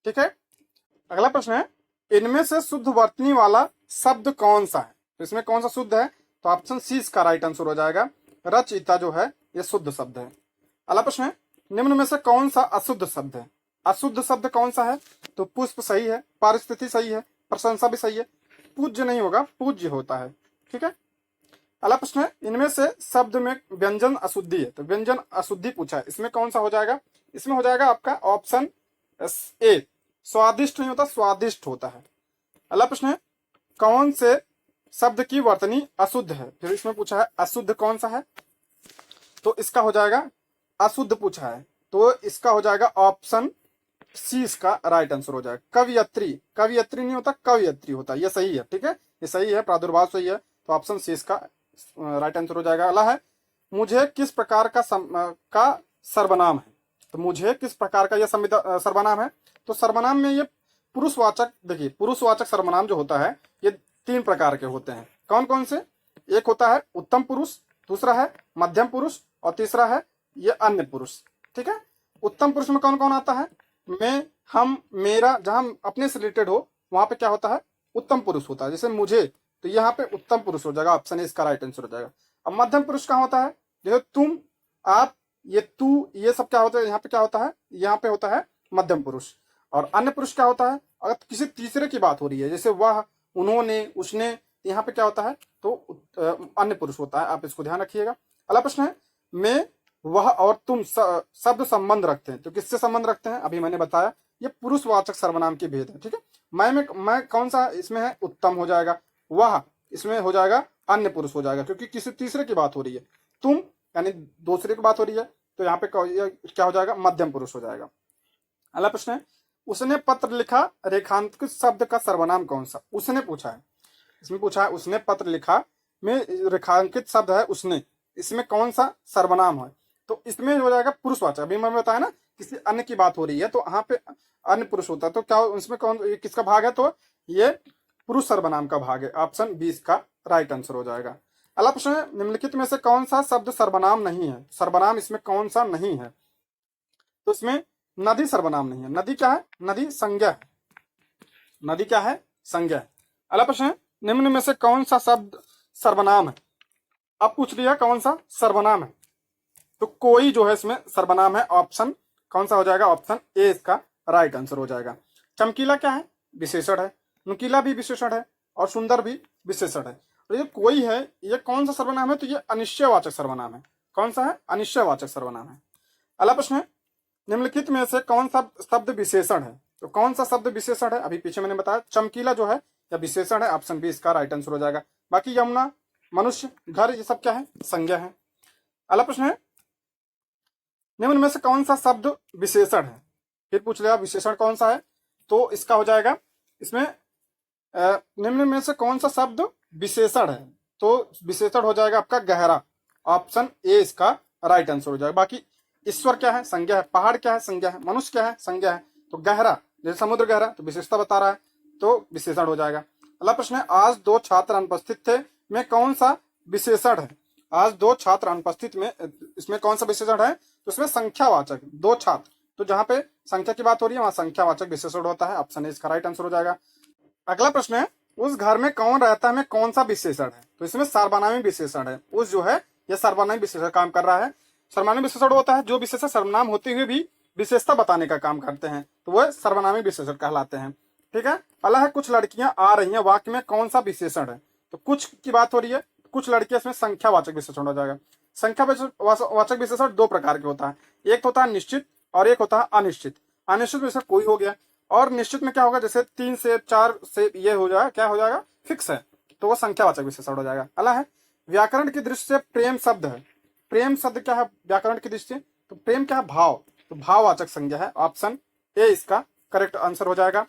ठीक है। अगला प्रश्न है, इनमें से शुद्ध वर्तनी वाला शब्द कौन सा है? तो इसमें कौन सा शुद्ध है, तो ऑप्शन सी इसका राइट आंसर हो जाएगा, रचयिता जो है ये शुद्ध शब्द है। अगला प्रश्न है, निम्न में से कौन सा अशुद्ध शब्द है? अशुद्ध शब्द कौन सा है, तो पुष्प सही है, परिस्थिति सही है, प्रशंसा भी सही है, पूज्य नहीं होगा, पूज्य होता है, ठीक है। अगला प्रश्न है, इनमें से शब्द में व्यंजन अशुद्धि है, तो व्यंजन अशुद्धि पूछा है, इसमें कौन सा हो जाएगा, इसमें हो जाएगा आपका ऑप्शन ए, स्वादिष्ट नहीं होता, स्वादिष्ट होता है। अगला प्रश्न है, कौन से शब्द की वर्तनी अशुद्ध है? फिर इसमें पूछा है अशुद्ध कौन सा है, तो इसका हो जाएगा अशुद्ध पूछा है, तो इसका हो जाएगा ऑप्शन सी इसका राइट आंसर हो जाएगा, कवियत्री। कवियत्री नहीं होता, कवियत्री होता है, ये सही है, ठीक है, ये सही है, प्रादुर्भाव सही है, तो ऑप्शन सी इसका राइट आंसर हो जाएगा। अगला है, मुझे किस प्रकार का सर्वनाम है? तो मुझे किस प्रकार का यह सर्वनाम है, तो सर्वनाम में ये पुरुषवाचक, देखिए पुरुषवाचक सर्वनाम जो होता है ये तीन प्रकार के होते हैं, कौन कौन से? एक होता है उत्तम पुरुष, दूसरा है मध्यम पुरुष और तीसरा है ये अन्य पुरुष। ठीक है, उत्तम पुरुष में कौन कौन आता है? मैं, हम, मेरा, जहां अपने से रिलेटेड हो वहां पे क्या होता है? उत्तम पुरुष होता है। जैसे मुझे, तो यहाँ पे उत्तम पुरुष हो जाएगा, ऑप्शन ए इसका राइट आंसर हो जाएगा। अब मध्यम पुरुष कहाँ होता है? जैसे तुम, आप, ये तू, ये सब क्या होता है? यहाँ पे क्या होता है? यहाँ पे होता है मध्यम पुरुष। और अन्य पुरुष क्या होता है? अगर किसी तीसरे की बात हो रही है, जैसे वह, उन्होंने, उसने, यहाँ पे क्या होता है? तो अन्य पुरुष होता है। आप इसको ध्यान रखिएगा। अगला प्रश्न है, मैं, वह और तुम शब्द संबंध रखते हैं, तो किससे संबंध रखते हैं? अभी मैंने बताया, ये पुरुषवाचक सर्वनाम के भेद है। ठीक है, मैं कौन सा इसमें है? उत्तम हो जाएगा। वह इसमें हो जाएगा अन्य पुरुष हो जाएगा, क्योंकि किसी तीसरे की बात हो रही है। तुम यानी दूसरे की बात हो रही है, तो यहाँ पे क्या हो जाएगा? मध्यम पुरुष हो जाएगा। अगला प्रश्न है, उसने पत्र लिखा, रेखांकित शब्द का सर्वनाम कौन सा? उसने पूछा है, इसमें पूछा है उसने पत्र लिखा में रेखांकित शब्द है उसने, इसमें कौन सा सर्वनाम है? तो इसमें हो जाएगा पुरुषवाचक। अभी मैंने बताया ना, किसी अन्य की बात हो रही है तो यहाँ पे अन्य पुरुष होता है, तो क्या इसमें कौन, किसका भाग है? तो ये पुरुष सर्वनाम का भाग है। ऑप्शन 20 का राइट आंसर हो जाएगा। अगला प्रश्न है, निम्नलिखित में से कौन सा शब्द सर्वनाम नहीं है? सर्वनाम इसमें कौन सा नहीं है? तो इसमें नदी सर्वनाम नहीं है। नदी क्या है? नदी संज्ञा है। नदी क्या है? संज्ञा है। अगला प्रश्न है, निम्न में से कौन सा शब्द सर्वनाम है? अब पूछ लिया कौन सा सर्वनाम है, तो कोई जो है इसमें सर्वनाम है। ऑप्शन कौन सा हो जाएगा? ऑप्शन ए इसका राइट आंसर हो जाएगा। चमकीला क्या है? विशेषण है। नुकीला भी विशेषण है और सुंदर भी विशेषण है। और ये कोई है, ये कौन सा सर्वनाम है? तो ये अनिश्चयवाचक सर्वनाम है। कौन सा है? अनिश्चयवाचक सर्वनाम है। अगला प्रश्न है, निम्नलिखित में से कौन सा शब्द विशेषण है? तो कौन सा शब्द विशेषण है? अभी पीछे मैंने बताया चमकीला जो है या विशेषण है। ऑप्शन बी इसका राइट आंसर हो जाएगा। बाकी यमुना, मनुष्य, घर, ये सब क्या है? संज्ञा है। अगला प्रश्न है, निम्न में से कौन सा शब्द विशेषण है? फिर पूछ लिया विशेषण कौन सा है, तो इसका हो जाएगा इसमें निम्न में से कौन सा शब्द विशेषण है? तो विशेषण हो जाएगा आपका गहरा। ऑप्शन ए इसका राइट आंसर हो जाएगा। बाकी ईश्वर क्या है? संज्ञा है। पहाड़ क्या है? संज्ञा है। मनुष्य क्या है? संज्ञा है। तो गहरा, जैसे समुद्र गहरा, तो विशेषता बता रहा है, तो विशेषण हो जाएगा। अगला प्रश्न है, आज 2 छात्र अनुपस्थित थे में कौन सा विशेषण है? आज 2 छात्र अनुपस्थित में, इसमें कौन सा विशेषण है? तो इसमें संख्यावाचक, 2 छात्र, तो जहां पे संख्या की बात हो रही है वहां संख्यावाचक विशेषण होता है। ऑप्शन ए इसका राइट आंसर हो जाएगा। अगला प्रश्न है, उस घर में कौन रहता है में कौन सा विशेषण है? तो इसमें सर्वनामी विशेषण है। उस जो है यह सर्वनामी विशेषण काम कर रहा है। सर्वनामी विशेषण होता है जो विशेषण सर्वनाम होते हुए भी विशेषता बताने का काम करते हैं, तो वह सर्वनामी विशेषण कहलाते हैं। ठीक है, अगला है, कुछ लड़कियां आ रही हैं, वाक्य में कौन सा विशेषण है? तो कुछ की बात हो रही है, कुछ लड़कियां, इसमें संख्यावाचक विशेषण हो जाएगा। संख्यावाचक विशेषण 2 प्रकार के होता है, एक होता है निश्चित और एक होता है अनिश्चित। अनिश्चित में से कोई हो गया, और निश्चित में क्या होगा? जैसे 3 से 4 से ये हो जाएगा, क्या हो जाएगा? फिक्स है, तो वो संख्यावाचक विशेषण हो जाएगा। अगला है, व्याकरण की दृष्टि से प्रेम शब्द है। प्रेम शब्द क्या है व्याकरण की दृष्टि से? तो प्रेम क्या है? भाव, तो भाववाचक संज्ञा है। ऑप्शन ए इसका करेक्ट आंसर हो जाएगा।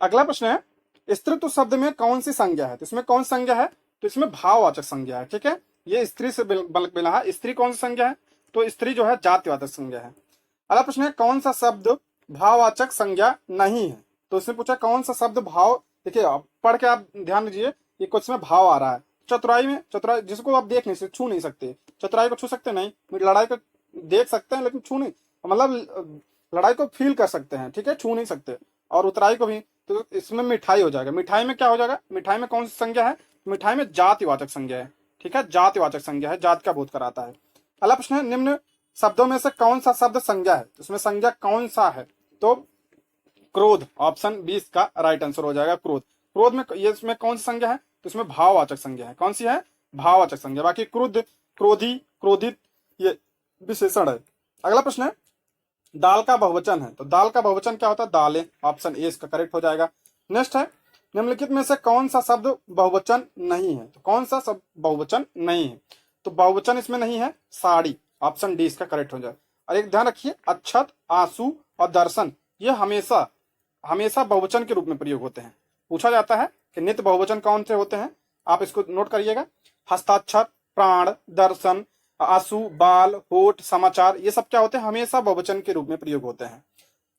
अगला प्रश्न है, स्त्रीत्व शब्द में कौन सी संज्ञा है? तो इसमें कौन सी संज्ञा है? तो इसमें भाववाचक संज्ञा है। ठीक है, ये स्त्री से मिला है। स्त्री कौन सी संज्ञा है? तो स्त्री जो है जातिवाचक संज्ञा है। अगला प्रश्न है, कौन सा शब्द भाववाचक संज्ञा नहीं है? तो इसमें पूछा कौन सा शब्द भाव, देखिए पढ़ के आप ध्यान दीजिए, ये कुछ में भाव आ रहा है। चतुराई में, चतुराई जिसको आप देख नहीं सकते, छू नहीं सकते, चतुराई को छू सकते नहीं, लड़ाई को देख सकते हैं लेकिन छू नहीं, मतलब लड़ाई को फील कर सकते हैं, ठीक है, छू नहीं सकते। और उतराई को भी, तो इसमें मिठाई हो जाएगा। मिठाई में क्या हो जाएगा? मिठाई में कौन सी संज्ञा है? मिठाई में जातिवाचक संज्ञा है। ठीक है, जातिवाचक संज्ञा है, जात का बोध कराता है। अगला प्रश्न है, निम्न शब्दों में से कौन सा शब्द संज्ञा है? इसमें संज्ञा कौन सा है? तो क्रोध, ऑप्शन 20 का राइट आंसर हो जाएगा। क्रोध, क्रोध में ये इसमें कौन सी संज्ञा है? तो इसमें भाववाचक संज्ञा है। कौन सी है? भाववाचक संज्ञा। बाकी क्रुद्ध, क्रोधी, क्रोधित ये विशेषण है। अगला प्रश्न है, दाल का बहुवचन है, तो दाल का बहुवचन क्या होता है? दालें। ऑप्शन ए इसका करेक्ट हो जाएगा। नेक्स्ट है, निम्नलिखित में से कौन सा शब्द बहुवचन नहीं है? तो कौन सा शब्द बहुवचन नहीं है? तो बहुवचन इसमें नहीं है, साड़ी। ऑप्शन डी इसका करेक्ट हो जाए। और एक ध्यान रखिए, अक्षत, आंसू और दर्शन ये हमेशा हमेशा बहुवचन के रूप में प्रयोग होते हैं। पूछा जाता है कि नित्य बहुवचन कौन से होते हैं, आप इसको नोट करिएगा। हस्ताक्षर, प्राण, दर्शन, आंसू, बाल, होठ, समाचार, ये सब क्या होते हैं? हमेशा बहुवचन के रूप में प्रयोग होते हैं,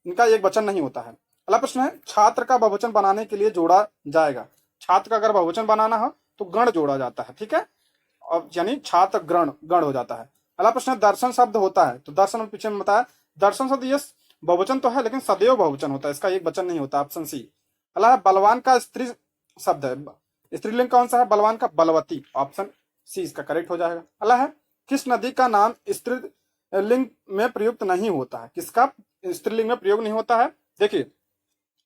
इनका एक वचन नहीं होता है। अगला प्रश्न है, छात्र का बहुवचन बनाने के लिए जोड़ा जाएगा। छात्र का अगर बहुवचन बनाना हो तो गण जोड़ा जाता है। ठीक है, और यानी छात्र गण गण हो जाता है। अगला प्रश्न है दर्शन शब्द होता है, तो दर्शन में पीछे में बताया दर्शन शब्द ये बहुवचन तो है लेकिन सदैव बहुवचन होता है, इसका एक वचन नहीं होता, ऑप्शन सी। अगला है बलवान का स्त्री शब्द है, स्त्रीलिंग कौन सा है बलवान का, बलवती, ऑप्शन सी इसका करेक्ट हो जाएगा। अगला है किस नदी का नाम स्त्रीलिंग में प्रयुक्त नहीं होता है, किसका स्त्रीलिंग में प्रयोग नहीं होता है, देखिए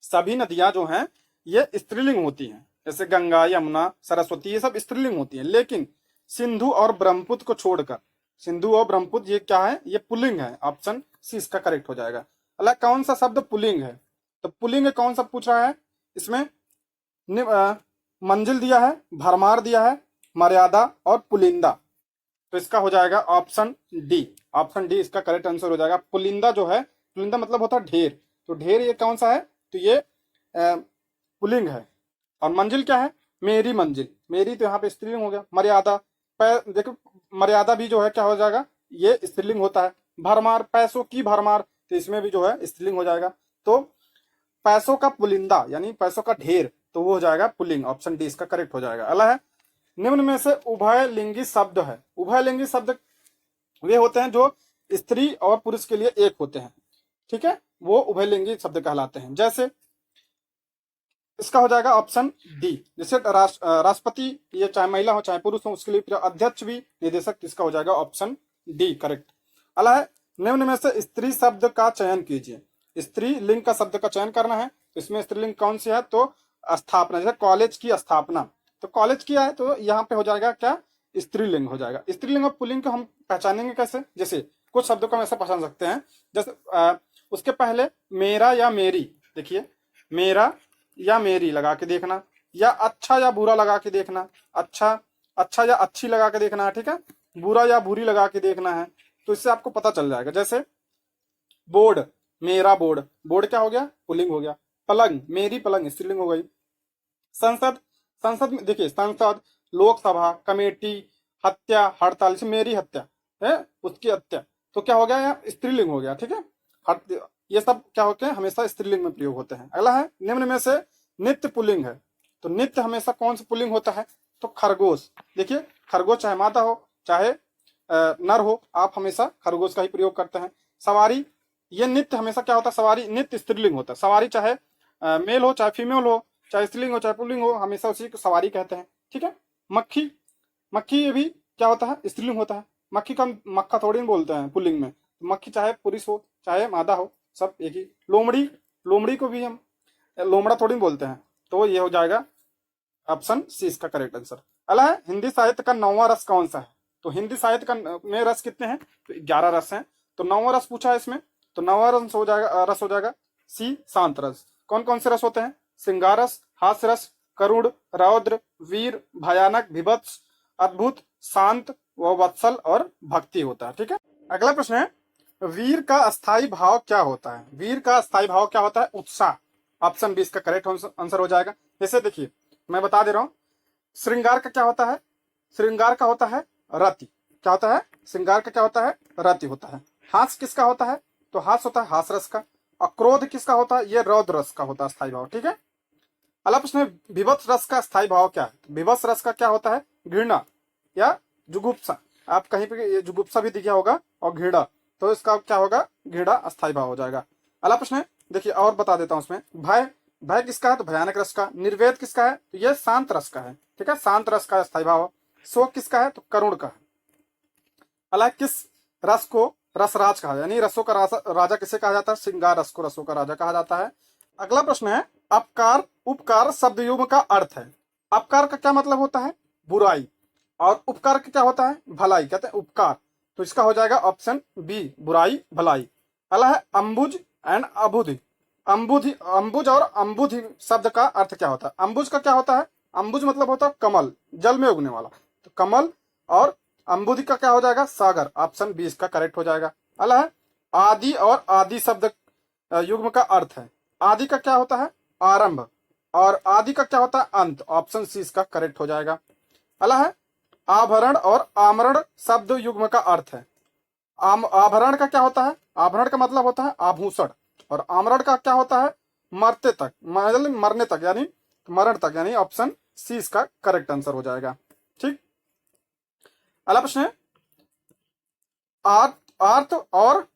सभी नदियां जो हैं ये स्त्रीलिंग होती हैं, जैसे गंगा, यमुना, सरस्वती, ये सब स्त्रीलिंग होती है, लेकिन सिंधु और ब्रह्मपुत्र को छोड़कर, सिंधु और ब्रह्मपुत्र ये क्या है, ये पुल्लिंग है, ऑप्शन सी इसका करेक्ट हो जाएगा। अल्लाह कौन सा शब्द पुल्लिंग है, तो पुल्लिंग कौन सा पूछ रहा है, इसमें मंजिल दिया है, भरमार दिया है, मर्यादा और पुलिंदा, तो इसका हो जाएगा ऑप्शन डी, ऑप्शन डी इसका करेक्ट आंसर हो जाएगा। पुलिंदा जो है, पुलिंदा मतलब होता है ढेर, तो ढेर ये कौन सा है, तो ये पुल्लिंग है। और मंजिल क्या है, मेरी मंजिल, मेरी तो यहाँ पे स्त्रीलिंग हो गया। मर्यादा, देखो मर्यादा भी जो है क्या हो जाएगा, ये स्त्रीलिंग होता है। भरमार, पैसों की भरमार, तो इसमें भी जो है स्त्रीलिंग हो जाएगा। तो पैसों का पुलिंदा यानी पैसों का ढेर, तो वो हो जाएगा पुल्लिंग, ऑप्शन डी इसका करेक्ट हो जाएगा। अगला है निम्न में से उभयलिंगी शब्द है, उभयलिंगी शब्द वे होते हैं जो स्त्री और पुरुष के लिए एक होते हैं, ठीक है, वो उभयलिंगी शब्द कहलाते हैं। जैसे इसका हो जाएगा ऑप्शन डी, जैसे राष्ट्रपति, ये चाहे महिला हो चाहे पुरुष हो उसके लिए अध्यक्ष भी निदेशक, इसका हो जाएगा ऑप्शन डी करेक्ट। अगला है निम्न में से स्त्री शब्द का चयन कीजिए, स्त्री लिंग का शब्द का चयन करना है, तो इसमें स्त्रीलिंग कौन सी है, तो स्थापना, जैसे कॉलेज की स्थापना, तो कॉलेज किया है तो यहाँ पे हो जाएगा क्या, स्त्रीलिंग हो जाएगा। स्त्रीलिंग और पुल्लिंग को हम पहचानेंगे कैसे, जैसे कुछ शब्दों को हम ऐसा पहचान सकते हैं, जैसे उसके पहले मेरा या मेरी, देखिए मेरा या मेरी लगा के देखना, या अच्छा या बुरा लगा के देखना, अच्छा या अच्छी लगा के देखना है, ठीक है, बुरा या बुरी लगा के देखना है, तो इससे आपको पता चल जाएगा। जैसे बोर्ड, मेरा बोर्ड, बोर्ड क्या हो गया, पुल्लिंग हो गया। पलंग, मेरी पलंग, स्त्रीलिंग हो गई। संसद, संसद में देखिए संसद, लोकसभा, कमेटी, हत्या, हड़ताल, जैसे मेरी हत्या है, उसकी हत्या, तो क्या हो गया, यहाँ स्त्रीलिंग हो गया, ठीक है। ये सब क्या होते हैं, हमेशा स्त्रीलिंग में प्रयोग होते हैं। अगला है निम्न में से नित्य पुल्लिंग है, तो नित्य हमेशा कौन सा पुल्लिंग होता है, तो खरगोश, देखिए खरगोश चाहे मादा हो चाहे नर हो, आप हमेशा खरगोश का ही प्रयोग करते हैं। सवारी, ये नित्य हमेशा क्या होता है, सवारी नित्य स्त्रीलिंग होता है, सवारी चाहे मेल हो चाहे फीमेल हो, चाहे स्त्रीलिंग हो चाहे पुल्लिंग हो, हमेशा उसी को सवारी कहते हैं, ठीक है। मक्खी, मक्खी ये भी क्या होता है, स्त्रीलिंग होता है। मक्खी का मक्खा थोड़ी नहीं बोलते हैं पुल्लिंग में, मक्खी चाहे पुरुष हो चाहे मादा हो, सब एक ही। लोमड़ी, लोमड़ी को भी हम लोमड़ा थोड़ी बोलते हैं, तो ये हो जाएगा ऑप्शन सी इसका करेक्ट आंसर। अगला है हिंदी साहित्य का 9वां रस कौन सा है, तो हिंदी साहित्य का में रस कितने हैं, तो 11 रस हैं, तो 9वां रस पूछा है इसमें, तो 9वां रस हो जाएगा, रस हो जाएगा सी शांत रस। कौन कौन से रस होते हैं, श्रृंगार रस, हास्य रस, करुण, रौद्र, वीर, भयानक, विभत्स, अद्भुत, शांत व वत्सल और भक्ति होता है, ठीक है। अगला प्रश्न है वीर का अस्थाई भाव क्या होता है, वीर का अस्थाई भाव क्या होता है, उत्साह, ऑप्शन बी इसका करेक्ट आंसर हो जाएगा। जैसे देखिए मैं बता दे रहा हूं, श्रृंगार का क्या होता है, श्रृंगार का होता है रति, क्या होता है, श्रृंगार का क्या होता है, रति होता है। हास्य किसका होता है, तो हास्य होता है हास रस का। और क्रोध किसका होता है, ये रौद्र रस का होता है स्थायी भाव, ठीक है। अगला प्रश्न है विभत्स रस का स्थायी भाव क्या है, विभत्स रस का क्या होता है, घृणा या जुगुप्सा, आप कहीं पे ये जुगुप्सा भी दिखा होगा, और घृणा, तो इसका क्या होगा, घृणा अस्थायी भाव हो जाएगा। अगला प्रश्न है देखिए और बता देता हूं उसमें, भय, भय किसका है, तो भयानक रस का। निर्वेद किसका है, तो ये शांत रस का है, ठीक है, शांत रस का अस्थायी भाव। शोक किसका है, तो करुण का है। अगला किस रस को रसराज कहा, यानी रसों का राजा किसे कहा जाता है, श्रृंगार रस को रसों का राजा कहा जाता है। अगला प्रश्न है अपकार उपकार शब्द युग्म का अर्थ है, अपकार का क्या मतलब होता है, बुराई, और उपकार का क्या होता है, भलाई, कहते हैं उपकार, तो इसका हो जाएगा ऑप्शन बी बुराई भलाई। अगला है अंबुज एंड अबुधि, अंबुज और अंबुधि शब्द का अर्थ क्या होता है, अंबुज का क्या होता है, अंबुज मतलब होता है कमल, जल में उगने वाला, तो कमल, और अंबुधि का क्या हो जाएगा, सागर, ऑप्शन बी इसका करेक्ट हो जाएगा। अगला है आदि और आदि शब्द युग्म का अर्थ है, आदि का क्या होता है, आरंभ, और आदि का क्या होता है, अंत, ऑप्शन सी इसका करेक्ट हो जाएगा। अगला है आभरण और आमरण शब्द युग्म का अर्थ है, आभरण का क्या होता है, आभरण का मतलब होता है आभूषण, और आमरण का क्या होता है, मरते तक, मतलब मरने तक, यानी मरण तक, यानी ऑप्शन सी इसका करेक्ट आंसर हो जाएगा, ठीक। अगला प्रश्न है, आर्त आर्त और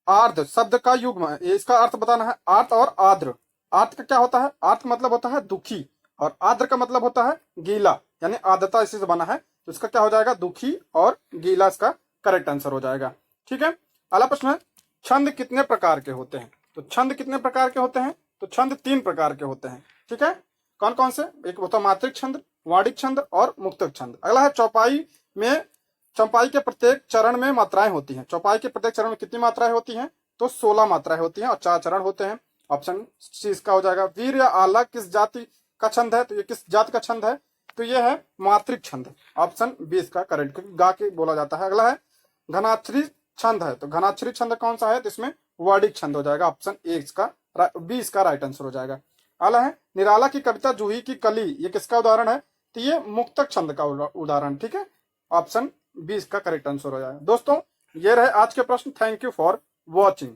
आर्द्र शब्द का युग्म है, इसका अर्थ बताना है। आर्त और आर्द्र, आर्त का क्या होता है? आर्त का मतलब होता है दुखी, और आर्द्र का मतलब होता है गीला, यानी आर्द्रता इसी से बना है, तो इसका क्या हो जाएगा? दुखी और गीला इसका करेक्ट आंसर हो जाएगा। ठीक है। अगला प्रश्न है, छंद कितने प्रकार के होते हैं? तो छंद कितने प्रकार के होते हैं? तो छंद 3 प्रकार के होते हैं। ठीक है, कौन कौन से? एक होता है मात्रिक छंद, वाणिक छंद और मुक्तक छंद। अगला है चौपाई में, चौपाई के प्रत्येक चरण में मात्राएं होती हैं। चौपाई के प्रत्येक चरण में कितनी मात्राएं होती हैं? तो 16 मात्राएं होती हैं और 4 चरण होते हैं। ऑप्शन सी इसका हो जाएगा। वीर या आला किस जाति का छंद है? तो ये किस जाति का छंद है? तो ये है मात्रिक छंद। ऑप्शन बी इसका करेक्ट, क्योंकि गा के बोला जाता है। अगला है घनाक्षरी छंद है, तो घनाक्षरी छंद कौन सा है? तो इसमें वर्णिक छंद हो जाएगा। ऑप्शन ए इसका, बी इसका राइट आंसर हो जाएगा। अगला है निराला की कविता जूही की कली, ये किसका उदाहरण है? तो ये मुक्तक छंद का उदाहरण। ठीक है, ऑप्शन बी इसका करेक्ट आंसर हो जाएगा। दोस्तों ये रहे आज के प्रश्न। Thank you for watching.